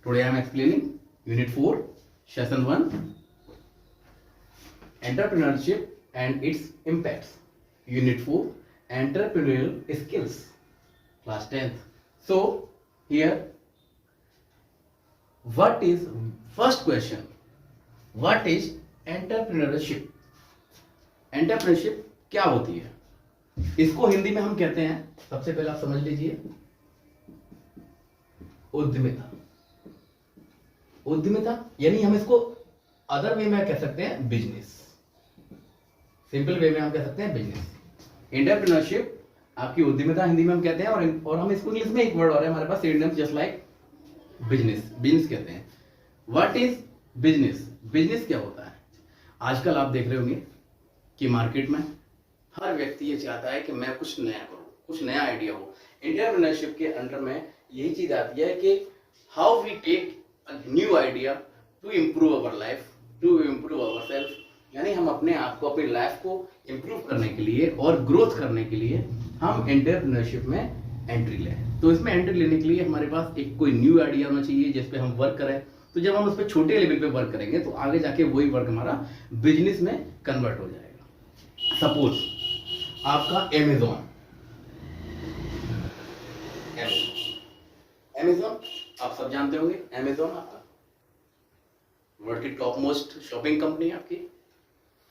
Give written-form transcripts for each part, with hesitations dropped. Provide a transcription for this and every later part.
Today I am explaining Unit 4, Session 1, Entrepreneurship and its impacts. Unit 4, Entrepreneurial skills, class 10th. So here, what is first question? What is entrepreneurship? Entrepreneurship क्या होती है? इसको हिंदी में हम कहते हैं, सबसे पहले आप समझ लीजिए, उद्यमिता। उद्यमिता यानी हम इसको अदर वे में कह सकते हैं बिजनेस, सिंपल वे में हम कह सकते हैं बिजनेस। एंटरप्रेन्योरशिप आपकी उद्यमिता हिंदी में हम कहते हैं, और हम इसको इंग्लिश में एक वर्ड और है हमारे पास, synonym just like business, business कहते हैं। What is business? बिजनेस क्या होता है? आजकल आप देख रहे होंगे कि मार्केट में हर व्यक्ति ये चाहता है कि मैं कुछ नया करूं, कुछ नया आइडिया हो। एंटरप्रेन्योरशिप के अंडर में यही चीज आती है कि how we take a new idea to improve our life, to improve our self. यानी हम अपने आप को, अपनी लाइफ को इम्प्रूव करने के लिए और ग्रोथ करने के लिए हम एंटरप्रेन्योरशिप में एंट्री लें। तो इसमें एंट्री लेने के लिए हमारे पास एक कोई न्यू आइडिया होना चाहिए जिस पे हम वर्क करें। तो जब हम उस पर छोटे लेवल पे वर्क करेंगे तो आगे जाके वही वर्क हमारा बिजनेस में कन्वर्ट हो जाएगा। सपोज आपका अमेज़न आप सब जानते होंगे। अमेज़न आपका वर्ल्ड की टॉप मोस्ट शॉपिंग कंपनी है, आपकी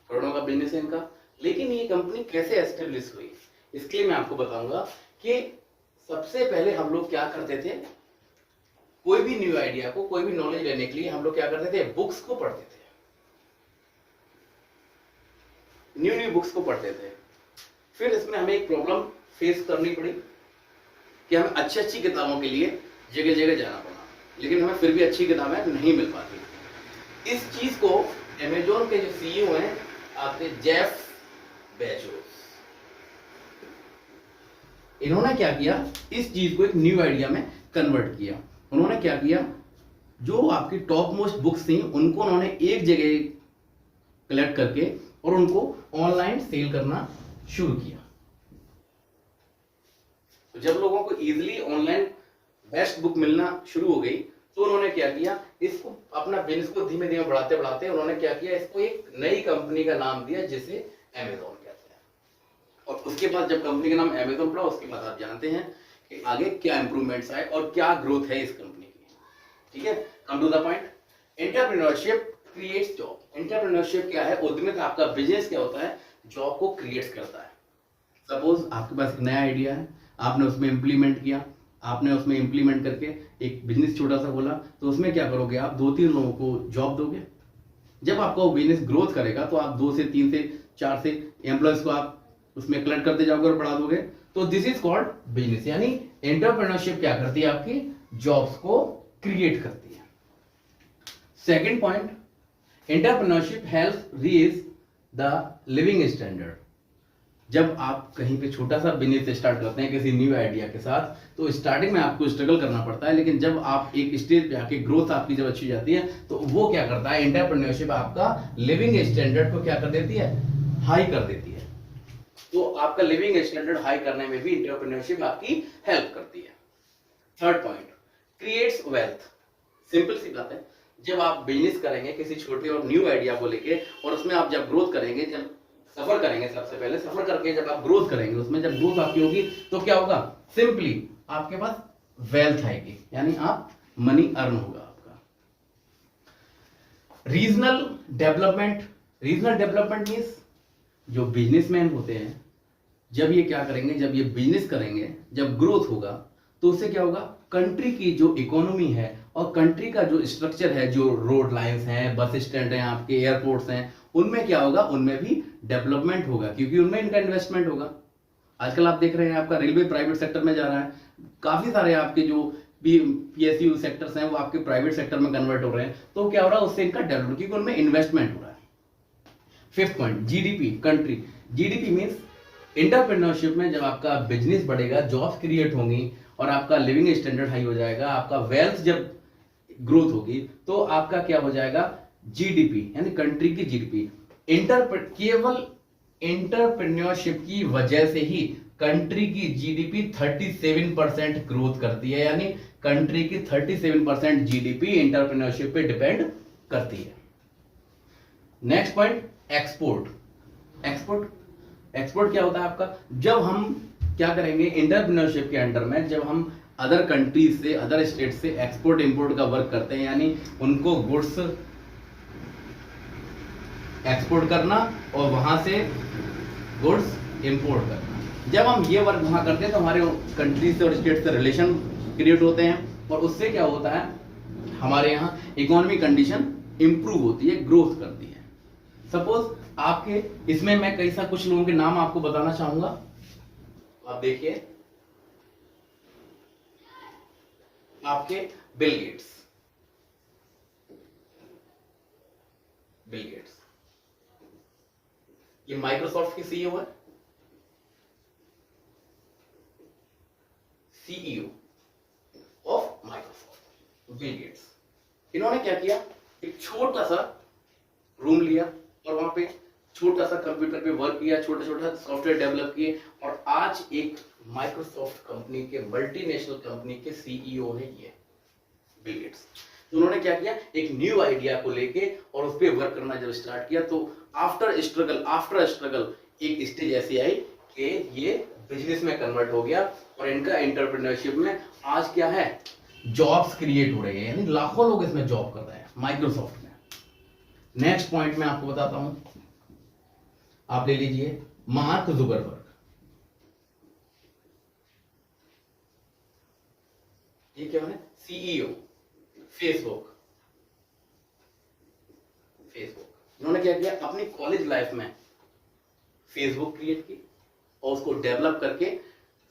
करोड़ों का बिजनेस है इनका। लेकिन ये कंपनी कैसे एस्टेब्लिश हुई, इसके लिए मैं आपको बताऊंगा कि सबसे पहले हम लोग क्या करते थे। कोई भी न्यू आइडिया को, कोई भी नॉलेज लेने के लिए हम लोग क्या करते थे, बुक्स को पढ़ते थे, न्यू बुक्स को पढ़ते थे। फिर इसमें हमें एक प्रॉब्लम फेस करनी पड़ी कि हमें अच्छी अच्छी किताबों के लिए जगह जगह जाना पड़ा, लेकिन हमें फिर भी अच्छी किताबें नहीं मिल पाती। इस चीज को अमेज़न के जो सीईओ हैं आपके जेफ बेजोस, इन्होंने क्या किया, इस चीज को एक न्यू आइडिया में कन्वर्ट किया। उन्होंने क्या किया, जो आपकी टॉप मोस्ट बुक्स थी उनको उन्होंने एक जगह कलेक्ट करके और उनको ऑनलाइन सेल करना शुरू किया। तो जब लोगों को इजीली ऑनलाइन बेस्ट बुक मिलना शुरू हो गई तो उन्होंने क्या किया, इसको अपना बिजनेस को धीमे धीमे बढ़ाते बढ़ाते उन्होंने क्या किया, इसको एक नई कंपनी का नाम दिया जिसे अमेज़न कहते हैं। और उसके बाद जब कंपनी का नाम अमेज़न पड़ा, उसके बाद आप जानते हैं कि आगे क्या इंप्रूवमेंट्स आए और क्या ग्रोथ है इस कंपनी की। ठीक है, come to the point. Entrepreneurship creates job. Entrepreneurship क्या है? उद्यमिता, आपका बिजनेस क्या होता है, जॉब को क्रिएट करता है। सपोज आपके पास एक नया आइडिया है, आपने उसमें इंप्लीमेंट किया, आपने उसमें इंप्लीमेंट करके एक बिजनेस छोटा सा खोला, तो उसमें क्या करोगे आप, 2-3 लोगों को जॉब दोगे। जब आपका वो बिजनेस ग्रोथ करेगा तो आप 2 से 3 से 4 से एम्प्लॉयज को आप उसमें कलेक्ट करते जाओगे और बढ़ा दोगे। तो दिस इज कॉल्ड बिजनेस। यानी एंटरप्रेन्योरशिप क्या करती है, आपकी जॉब्स को क्रिएट करती है। Second point, entrepreneurship helps raise the living standard. जब आप कहीं पे छोटा सा बिजनेस स्टार्ट करते हैं किसी न्यू आइडिया के साथ, तो स्टार्टिंग में आपको स्ट्रगल करना पड़ता है, लेकिन जब आप एक स्टेज पे आके ग्रोथ आपकी जब अच्छी जाती है तो वो क्या करता है, एंटरप्रेन्योरशिप आपका लिविंग स्टैंडर्ड को क्या कर देती है, हाई कर देती है। तो आपका लिविंग स्टैंडर्ड हाई करने में भी एंटरप्रेन्योरशिप आपकी हेल्प करती है। Third point, creates wealth. Simple सी बात है, जब आप बिजनेस करेंगे किसी छोटे और न्यू आइडिया को लेके, और उसमें आप जब ग्रोथ करेंगे, जब सफर करेंगे, सबसे पहले सफर करके जब आप ग्रोथ करेंगे, उसमें जब ग्रोथ आपकी होगी तो क्या होगा, सिंपली आपके पास वेल्थ आएगी, यानी आप मनी अर्न होगा आपका। Regional development. Regional development means जो बिजनेसमैन होते हैं, जब ये क्या करेंगे, जब ये बिजनेस करेंगे, जब ग्रोथ होगा तो उससे क्या होगा, कंट्री की जो इकोनॉमी है और कंट्री का जो स्ट्रक्चर है, जो रोड लाइंस हैं, बस स्टैंड हैं, आपके एयरपोर्ट्स हैं, उनमें क्या होगा, उनमें भी डेवलपमेंट होगा, क्योंकि उनमें इनका इन्वेस्टमेंट होगा। आजकल आप देख रहे हैं आपका रेलवे प्राइवेट सेक्टर में जा रहा है, काफी सारे आपके जो पीएसयू सेक्टर्स हैं वो आपके प्राइवेट सेक्टर में कन्वर्ट हो रहे हैं। तो क्या हो रहा है, उससे इनका डेवलपमेंट, क्योंकि उनमें इन्वेस्टमेंट हो रहा है। Fifth point, GDP, country. GDP means entrepreneurship में जब आपका बिजनेस बढ़ेगा, जॉब्स क्रिएट होंगी और आपका लिविंग स्टैंडर्ड हाई हो जाएगा, आपका वेल्थ जब ग्रोथ होगी तो आपका क्या हो जाएगा, जीडीपी, यानी कंट्री की जीडीपी। केवल एंटरप्रेन्योरशिप की वजह से ही कंट्री की जीडीपी 37% ग्रोथ करती है, यानी कंट्री की 37% जीडीपी एंटरप्रेन्योरशिप पे डिपेंड करती है। Next point, export. एक्सपोर्ट क्या होता है आपका, जब हम क्या करेंगे एंटरप्रेन्योरशिप के अंडर में, जब हम अदर कंट्रीज से, अदर स्टेट से एक्सपोर्ट इंपोर्ट का वर्क करते हैं, यानी उनको गुड्स एक्सपोर्ट करना और वहां से गुड्स इंपोर्ट करना। जब हम ये वर्क वहां करते हैं तो हमारे कंट्रीज से और स्टेट से रिलेशन क्रिएट होते हैं और उससे क्या होता है, हमारे यहाँ इकोनॉमिक कंडीशन इंप्रूव होती है, ग्रोथ करती है। सपोज आपके इसमें मैं कई सा कुछ लोगों के नाम आपको बताना चाहूंगा, आप देखिए, आपके बिल गेट्स, ये माइक्रोसॉफ्ट के सीईओ है, CEO of Microsoft, Bill Gates. इन्होंने क्या किया, एक छोटा सा रूम लिया और वहां पे छोटा सा कंप्यूटर पे वर्क किया, छोटा छोटा सॉफ्टवेयर डेवलप किए और आज एक माइक्रोसॉफ्ट कंपनी के, मल्टीनेशनल कंपनी के सीईओ है ये बिल गेट्स। तो उन्होंने क्या किया, एक न्यू आइडिया को लेके और उस पर वर्क करना जब स्टार्ट किया तो आफ्टर स्ट्रगल एक स्टेज ऐसी आई कि ये बिजनेस में कन्वर्ट हो गया और इनका एंटरप्रेन्योरशिप में आज क्या है, जॉब्स क्रिएट हो रही है, यानी लाखों लोग इसमें जॉब कर रहे हैं माइक्रोसॉफ्ट में। नेक्स्ट पॉइंट मैं आपको बताता हूं, आप ले लीजिए मार्क जुकरबर्ग। ये क्या है, सीईओ फेसबुक। इन्होंने क्या किया, अपनी कॉलेज लाइफ में फेसबुक क्रिएट की और उसको डेवलप करके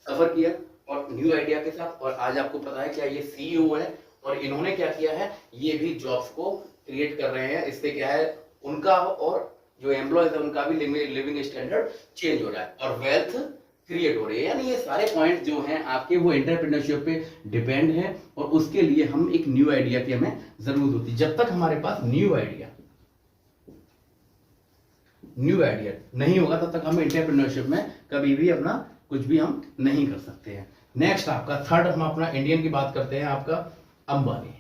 सफर किया और न्यू आइडिया के साथ, और आज आपको पता है क्या ये सीईओ है और इन्होंने क्या किया है, ये भी जॉब्स को क्रिएट कर रहे हैं। इससे क्या है, उनका और जो एम्प्लॉयज है उनका भी लिविंग स्टैंडर्ड चेंज हो रहा है और वेल्थ क्रिएट हो रही है। यानी ये सारे पॉइंट जो हैं आपके वो एंटरप्रेन्योरशिप पे डिपेंड है और उसके लिए हम एक न्यू आइडिया की हमें जरूरत होती है। जब तक हमारे पास न्यू आइडिया नहीं होगा तब तक हम एंटरप्रेन्योरशिप में कभी भी अपना कुछ भी हम नहीं कर सकते हैं। नेक्स्ट आपका थर्ड, हम अपना इंडियन की बात करते हैं, आपका अंबानी।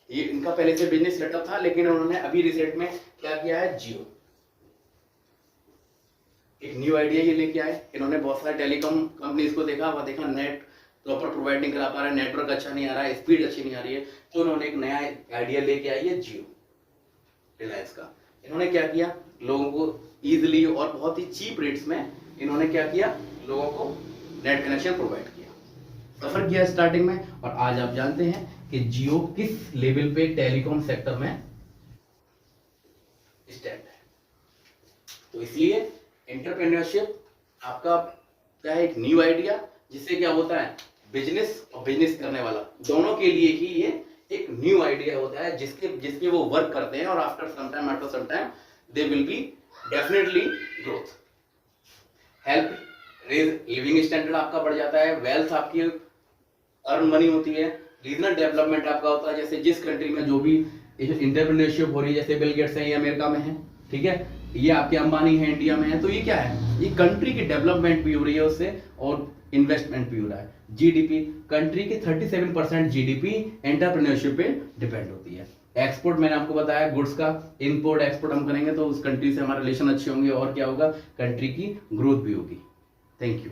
ये इनका पहले से बिजनेस सेटअप था लेकिन उन्होंने अभी रिसेंट में क्या किया है, जियो, एक न्यू आइडिया ये लेके आए। इन्होंने बहुत सारे टेलीकॉम कंपनीज को देखा, वह देखा नेट प्रॉपर प्रोवाइड नहीं करा पा रहा है, नेटवर्क अच्छा नहीं आ रहा है, स्पीड अच्छी नहीं आ रही है, तो उन्होंने एक नया आइडिया लेके आई है जियो, रिलायंस का। इन्होंने क्या किया, लोगों को इजीली और बहुत ही चीप रेट्स में इन्होंने क्या किया, लोगों को नेट कनेक्शन प्रोवाइड किया, सफर किया स्टार्टिंग में। और आज आप जानते हैं कि जियो किस लेवल पे टेलीकॉम सेक्टर में स्टैंड है। तो इसलिए एंटरप्रेन्योरशिप आपका क्या है, एक न्यू आइडिया, जिससे क्या होता है, बिजनेस और बिजनेस करने वाला दोनों के लिए ही ये एक न्यू आइडिया होता है जिसके वो वर्क करते हैं और after some time they will be definitely growth, help raise living standard आपका बढ़ जाता है, वेल्थ आपकी अर्न मनी होती है, रीजनल डेवलपमेंट आपका होता है। जैसे जिस कंट्री में जो भी एंटरप्रेन्योरशिप हो रही है, जैसे बिल गेट्स है ये अमेरिका में है, ठीक है, ये आपके अंबानी है इंडिया में है, तो ये क्या है, ये कंट्री की डेवलपमेंट भी हो रही है उससे और इन्वेस्टमेंट भी हो रहा है। जीडीपी, कंट्री की 37% जीडीपी एंटरप्रेन्योरशिप पे डिपेंड होती है। एक्सपोर्ट मैंने आपको बताया, गुड्स का इंपोर्ट एक्सपोर्ट हम करेंगे तो उस कंट्री से हमारे रिलेशन अच्छे होंगे और क्या होगा, कंट्री की ग्रोथ भी होगी। Thank you.